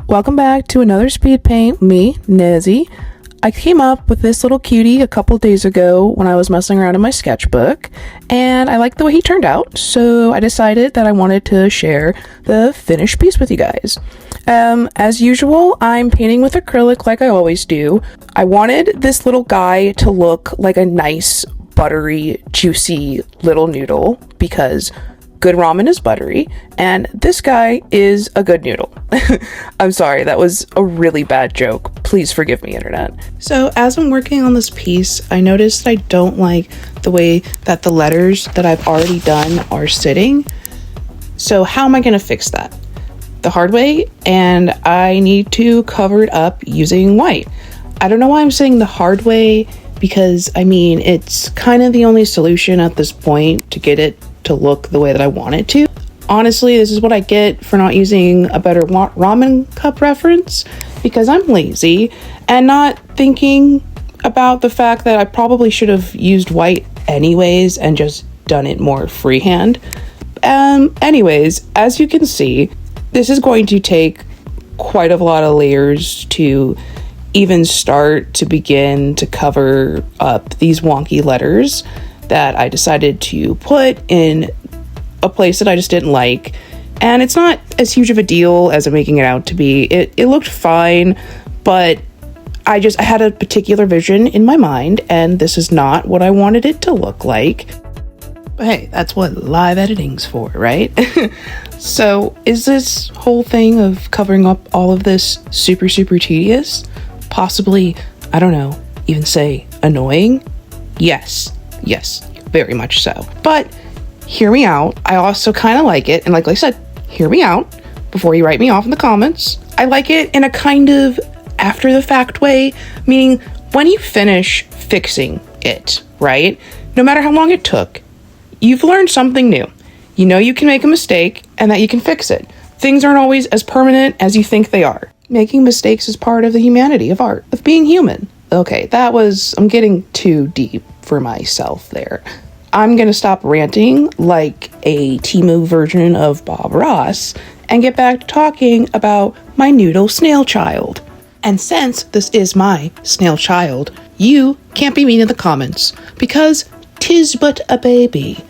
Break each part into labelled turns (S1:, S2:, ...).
S1: Welcome back to another speed paint, me, Nezzy. I came up with this little cutie a couple days ago when I was messing around in my sketchbook, and I liked the way he turned out, so I decided that I wanted to share the finished piece with you guys. As usual, I'm painting with acrylic like I always do. I wanted this little guy to look like a nice, buttery, juicy little noodle because good ramen is buttery, and this guy is a good noodle. I'm sorry, that was a really bad joke. Please forgive me, internet. So as I'm working on this piece, I noticed I don't like the way that the letters that I've already done are sitting. So how am I going to fix that? The hard way, and I need to cover it up using white. I don't know why I'm saying the hard way, because I mean, it's kind of the only solution at this point to get it to look the way that I want it to. Honestly, this is what I get for not using a better ramen cup reference, because I'm lazy and not thinking about the fact that I probably should have used white anyways and just done it more freehand. Anyways, as you can see, this is going to take quite a lot of layers to even start to begin to cover up these wonky letters that I decided to put in a place that I just didn't like. And it's not as huge of a deal as I'm making it out to be. It looked fine, but I had a particular vision in my mind, and this is not what I wanted it to look like. But hey, that's what live editing's for, right? So is this whole thing of covering up all of this super tedious? Possibly, I don't know, even say annoying? Yes, very much so. But hear me out. I also kind of like it. And like I said, hear me out before you write me off in the comments. I like it in a kind of after the fact way, meaning when you finish fixing it, right? No matter how long it took, you've learned something new. You know you can make a mistake and that you can fix it. Things aren't always as permanent as you think they are. Making mistakes is part of the humanity of art, of being human. Okay, I'm getting too deep for myself there. I'm gonna stop ranting like a Temu version of Bob Ross and get back to talking about my noodle snail child. And since this is my snail child, you can't be mean in the comments because 'tis but a baby.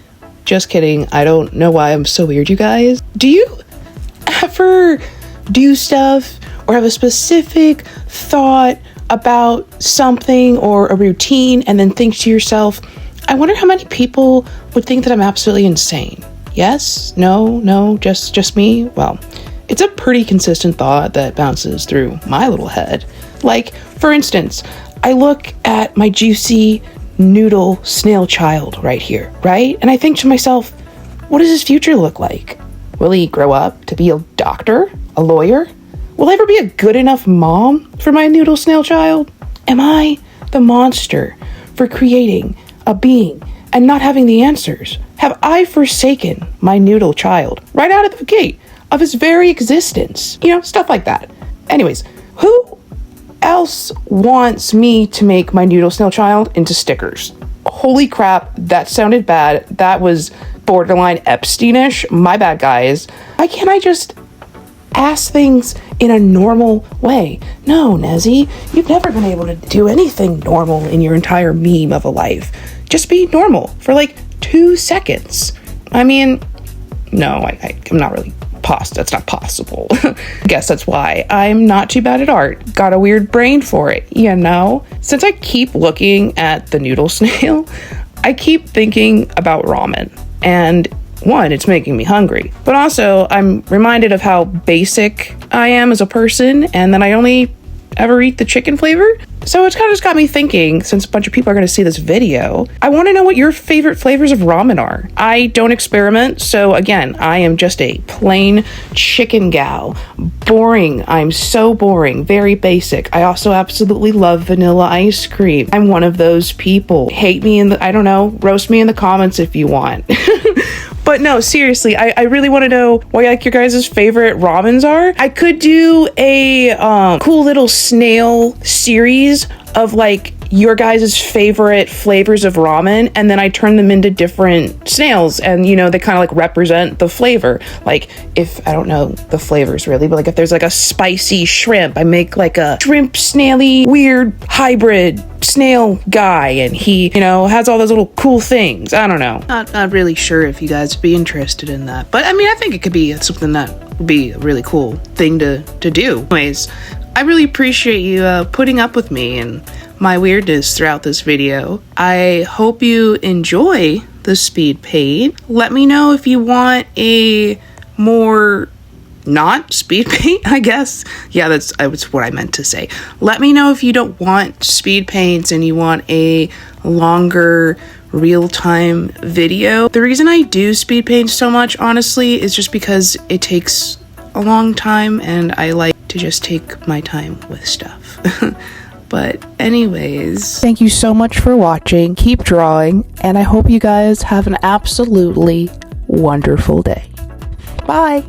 S1: Just kidding. I don't know why I'm so weird, you guys. Do you ever do stuff or have a specific thought about something or a routine and then think to yourself, I wonder how many people would think that I'm absolutely insane? Yes? No, just me? Well, it's a pretty consistent thought that bounces through my little head. Like, for instance, I look at my juicy noodle snail child right here, right? And I think to myself, what does his future look like? Will he grow up to be a doctor? A lawyer? Will I ever be a good enough mom for my noodle snail child? Am I the monster for creating a being and not having the answers? Have I forsaken my noodle child right out of the gate of his very existence? You know, stuff like that. Anyways, who else wants me to make my noodle snail child into stickers? Holy crap, that sounded bad. That was borderline Epstein-ish. My bad, guys. Why can't I just ask things in a normal way? No, Nezzy, you've never been able to do anything normal in your entire meme of a life. Just be normal for like 2 seconds. I mean, no, I'm not really that's not possible. I guess that's why I'm not too bad at art. Got a weird brain for it, you know? Since I keep looking at the noodle snail, I keep thinking about ramen. And one, it's making me hungry, but also I'm reminded of how basic I am as a person and that I only ever eat the chicken flavor. So it's kind of just got me thinking, since a bunch of people are going to see this video, I want to know what your favorite flavors of ramen are. I don't experiment, so again, I am just a plain chicken gal. Boring. I'm so boring. Very basic. I also absolutely love vanilla ice cream. I'm one of those people. Hate me I don't know, roast me in the comments if you want. But no, seriously, I really want to know what like your guys' favorite ramens are. I could do a cool little snail series of like your guys' favorite flavors of ramen, and then I turn them into different snails, and you know, they kind of like represent the flavor. Like, if I don't know the flavors really, but like if there's like a spicy shrimp, I make like a shrimp snaily weird hybrid snail guy, and he, you know, has all those little cool things. I don't know. Not really sure if you guys would be interested in that, but I mean, I think it could be something that would be a really cool thing to do. Anyways, I really appreciate you putting up with me and my weirdness throughout this video. I hope you enjoy the speed paint. Let me know if you want a more not speed paint, I guess. Yeah, that's what I meant to say. Let me know if you don't want speed paints and you want a longer real-time video. The reason I do speed paint so much, honestly, is just because it takes a long time and I like to just take my time with stuff. But anyways, thank you so much for watching. Keep drawing, and I hope you guys have an absolutely wonderful day. Bye!